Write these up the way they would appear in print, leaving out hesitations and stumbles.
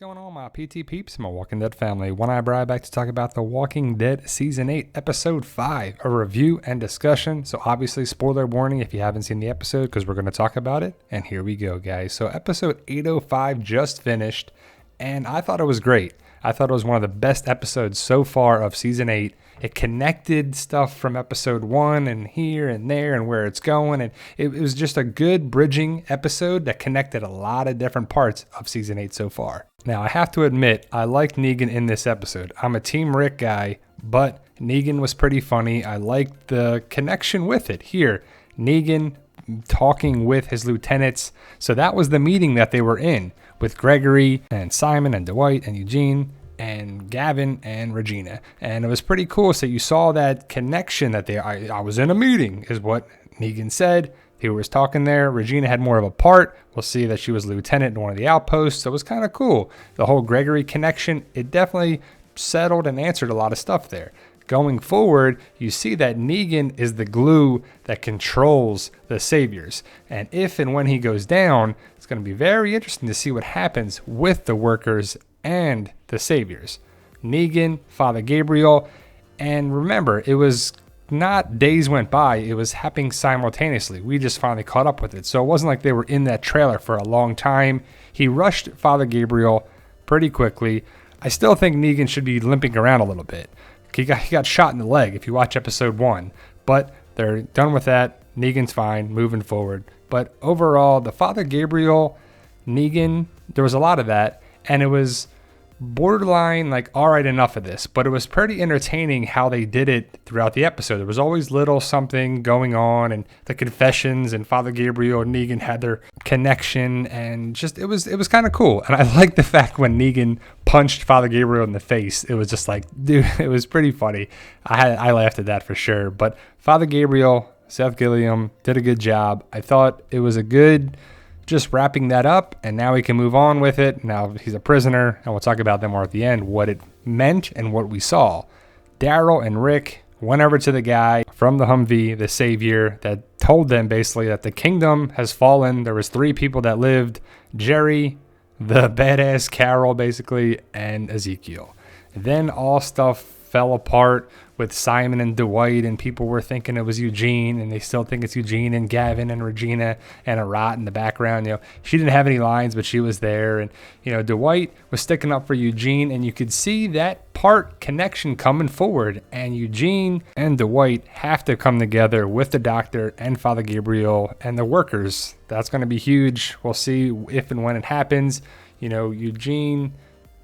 going on, my PT peeps, my Walking Dead family? One Eyebrow back to talk about The Walking Dead Season 8, Episode 5, a review and discussion. So obviously, spoiler warning if you haven't seen the episode, because we're going to talk about it. And here we go, guys. So episode 805 just finished, and I thought it was great. I thought it was one of the best episodes so far of Season 8. It connected stuff from episode 1 and here and there and where it's going. And it was just a good bridging episode that connected a lot of different parts of Season 8 so far. Now, I have to admit, I liked Negan in this episode. I'm a Team Rick guy, but Negan was pretty funny. I liked the connection with it. Here, Negan talking with his lieutenants. So that was the meeting that they were in with Gregory and Simon and Dwight and Eugene and Gavin and Regina. And it was pretty cool. So you saw that connection that I was in a meeting is what Negan said. He was talking there. Regina had more of a part. We'll see that she was lieutenant in one of the outposts. So it was kind of cool. The whole Gregory connection, it definitely settled and answered a lot of stuff there. Going forward, you see that Negan is the glue that controls the Saviors. And if and when he goes down, it's going to be very interesting to see what happens with the workers and the Saviors. Negan, Father Gabriel, and remember, it was not days went by, it was happening simultaneously. We just finally caught up with it. So it wasn't like they were in that trailer for a long time. He rushed Father Gabriel pretty quickly. I still think Negan should be limping around a little bit. He got shot in the leg if you watch episode 1. But they're done with that. Negan's fine, moving forward. But overall, the Father Gabriel, Negan, there was a lot of that. And it was borderline like, all right, enough of this. But it was pretty entertaining how they did it throughout the episode. There was always little something going on, and the confessions, and Father Gabriel and Negan had their connection, and just it was kind of cool. And I like the fact when Negan punched Father Gabriel in the face, it was just like, dude, it was pretty funny. I laughed at that for sure. But Father Gabriel, Seth Gilliam did a good job. I thought it was a good just wrapping that up, and now we can move on with it. Now he's a prisoner, and we'll talk about them more at the end, what it meant and what we saw. Daryl and Rick went over to the guy from the Humvee, the Savior, that told them basically that the kingdom has fallen. There was 3 people that lived, Jerry, the badass Carol basically, and Ezekiel. And then all stuff fell apart with Simon and Dwight, and people were thinking it was Eugene, and they still think it's Eugene and Gavin and Regina and Arat in the background. You know, she didn't have any lines, but she was there. And, you know, Dwight was sticking up for Eugene, and you could see that part connection coming forward. And Eugene and Dwight have to come together with the doctor and Father Gabriel and the workers. That's going to be huge. We'll see if and when it happens. You know, Eugene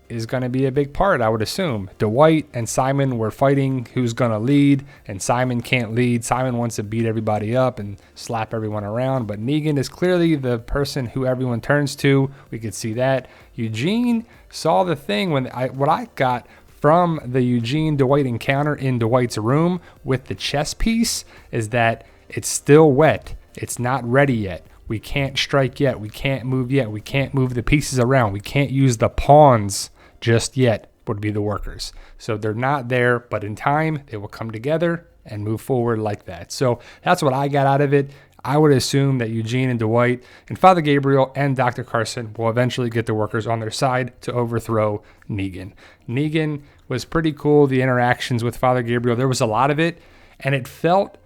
is going to be a big part, I would assume. Dwight and Simon were fighting who's going to lead, and Simon can't lead. Simon wants to beat everybody up and slap everyone around, but Negan is clearly the person who everyone turns to. We could see that. Eugene saw the thing what I got from the Eugene-Dwight encounter in Dwight's room with the chess piece is that it's still wet. It's not ready yet. We can't strike yet. We can't move yet. We can't move the pieces around. We can't use the pawns just yet, would be the workers. So they're not there, but in time, they will come together and move forward like that. So that's what I got out of it. I would assume that Eugene and Dwight and Father Gabriel and Dr. Carson will eventually get the workers on their side to overthrow Negan. Negan was pretty cool, the interactions with Father Gabriel. There was a lot of it, and it felt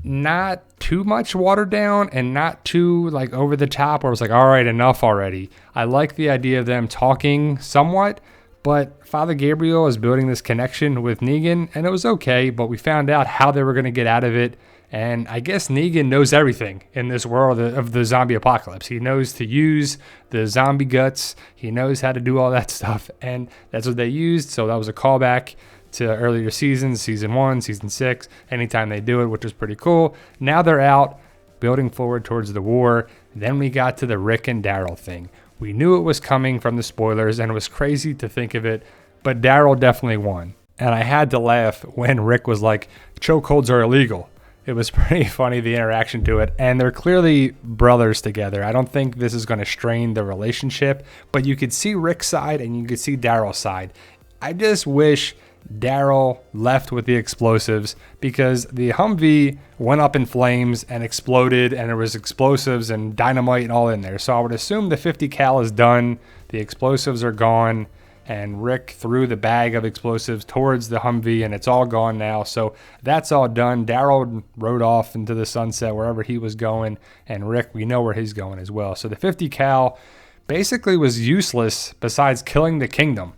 not too much watered down and not too like over the top where it was like, all right, enough already. I like the idea of them talking somewhat, but Father Gabriel is building this connection with Negan, and it was okay, but we found out how they were going to get out of it. And I guess Negan knows everything in this world of the zombie apocalypse. He knows to use the zombie guts. He knows how to do all that stuff, and that's what they used. So that was a callback to earlier seasons, season 1, season 6, anytime they do it, which is pretty cool. Now they're out building forward towards the war. Then we got to the Rick and Daryl thing. We knew it was coming from the spoilers, and it was crazy to think of it, but Daryl definitely won. And I had to laugh when Rick was like, chokeholds are illegal. It was pretty funny, the interaction to it, and they're clearly brothers together. I don't think this is going to strain the relationship, but you could see Rick's side and you could see Daryl's side. I just wish Daryl left with the explosives because the Humvee went up in flames and exploded, and there was explosives and dynamite and all in there. So I would assume the 50 cal is done, the explosives are gone, and Rick threw the bag of explosives towards the Humvee, and it's all gone now. So that's all done. Daryl rode off into the sunset wherever he was going, and Rick, we know where he's going as well. So the 50 cal basically was useless besides killing the kingdom.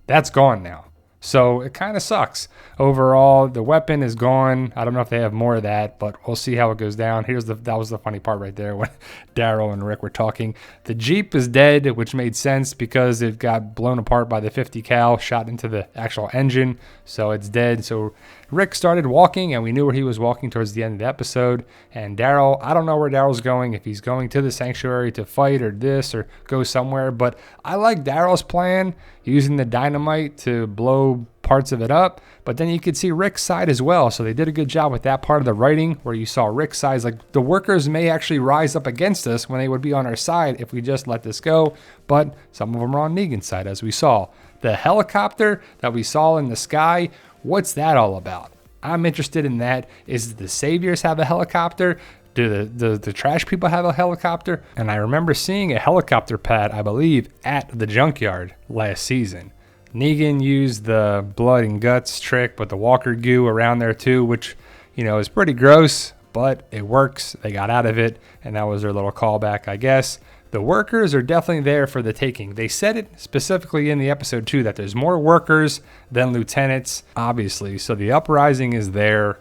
That's gone now. So it kind of sucks. Overall, the weapon is gone. I don't know if they have more of that, but we'll see how it goes down. That was the funny part right there when Daryl and Rick were talking. The Jeep is dead, which made sense because it got blown apart by the 50 cal, shot into the actual engine. So it's dead. So Rick started walking, and we knew where he was walking towards the end of the episode. And Daryl, I don't know where Daryl's going, if he's going to the sanctuary to fight or this or go somewhere. But I like Daryl's plan, using the dynamite to blow parts of it up. But then you could see Rick's side as well. So they did a good job with that part of the writing where you saw Rick's side. Like, the workers may actually rise up against us when they would be on our side if we just let this go. But some of them are on Negan's side, as we saw. The helicopter that we saw in the sky, what's that all about? I'm interested in that. Is the Saviors have a helicopter? Do the trash people have a helicopter? And I remember seeing a helicopter pad, I believe, at the junkyard last season. Negan used the blood and guts trick with the walker goo around there too, which, is pretty gross, but it works. They got out of it, and that was their little callback, I guess. The workers are definitely there for the taking. They said it specifically in the episode too, that there's more workers than lieutenants, obviously. So the uprising is there.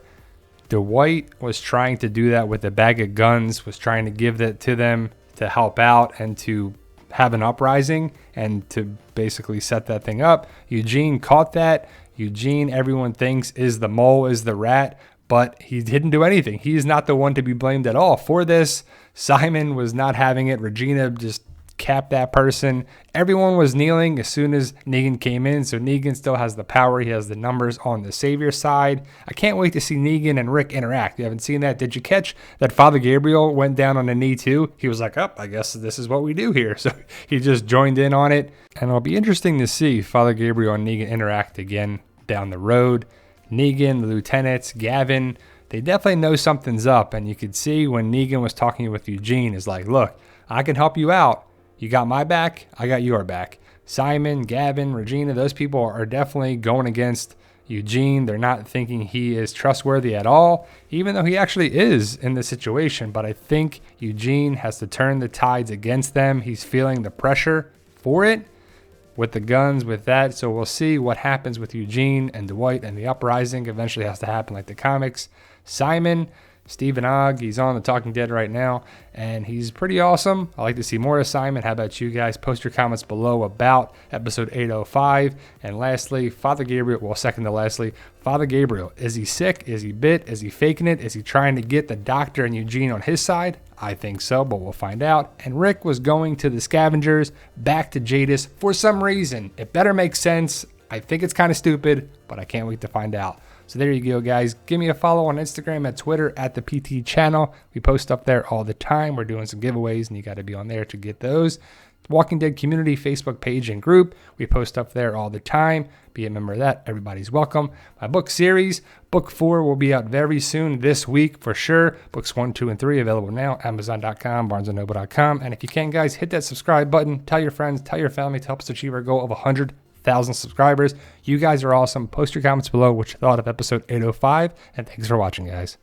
Dwight was trying to do that with a bag of guns, was trying to give that to them to help out and to have an uprising and to basically set that thing up. Eugene caught that. Eugene, everyone thinks, is the mole, is the rat, but he didn't do anything. He is not the one to be blamed at all for this. Simon was not having it. Regina just capped that person. Everyone was kneeling as soon as Negan came in, so Negan still has the power. He has the numbers on the Savior side. I can't wait to see Negan and Rick interact. You haven't seen that? Did you catch that Father Gabriel went down on a knee too? He was like, I guess this is what we do here. So he just joined in on it. And it'll be interesting to see Father Gabriel and Negan interact again down the road. Negan, the lieutenants, Gavin, they definitely know something's up. And you could see when Negan was talking with Eugene, is like, look, I can help you out. You got my back, I got your back. Simon, Gavin, Regina, those people are definitely going against Eugene. They're not thinking he is trustworthy at all, even though he actually is in the situation. But I think Eugene has to turn the tides against them. He's feeling the pressure for it with the guns, with that. So we'll see what happens with Eugene and Dwight, and the uprising eventually has to happen like the comics. Simon, Stephen Ogg, he's on The Talking Dead right now, and he's pretty awesome. I like to see more of Simon. How about you guys? Post your comments below about episode 805. And lastly, Father Gabriel, well, second to lastly, Father Gabriel. Is he sick? Is he bit? Is he faking it? Is he trying to get the doctor and Eugene on his side? I think so, but we'll find out. And Rick was going to the scavengers, back to Jadis for some reason. It better make sense. I think it's kind of stupid, but I can't wait to find out. So there you go, guys. Give me a follow on Instagram, at Twitter, at the PT channel. We post up there all the time. We're doing some giveaways, and you got to be on there to get those. Walking Dead community Facebook page and group. We post up there all the time. Be a member of that. Everybody's welcome. My book series, book 4 will be out very soon this week for sure. Books 1, 2, and 3 available now. Amazon.com, BarnesandNoble.com. And if you can, guys, hit that subscribe button. Tell your friends, tell your family to help us achieve our goal of 100,000 subscribers. You guys are awesome. Post your comments below what you thought of episode 805, and thanks for watching, guys.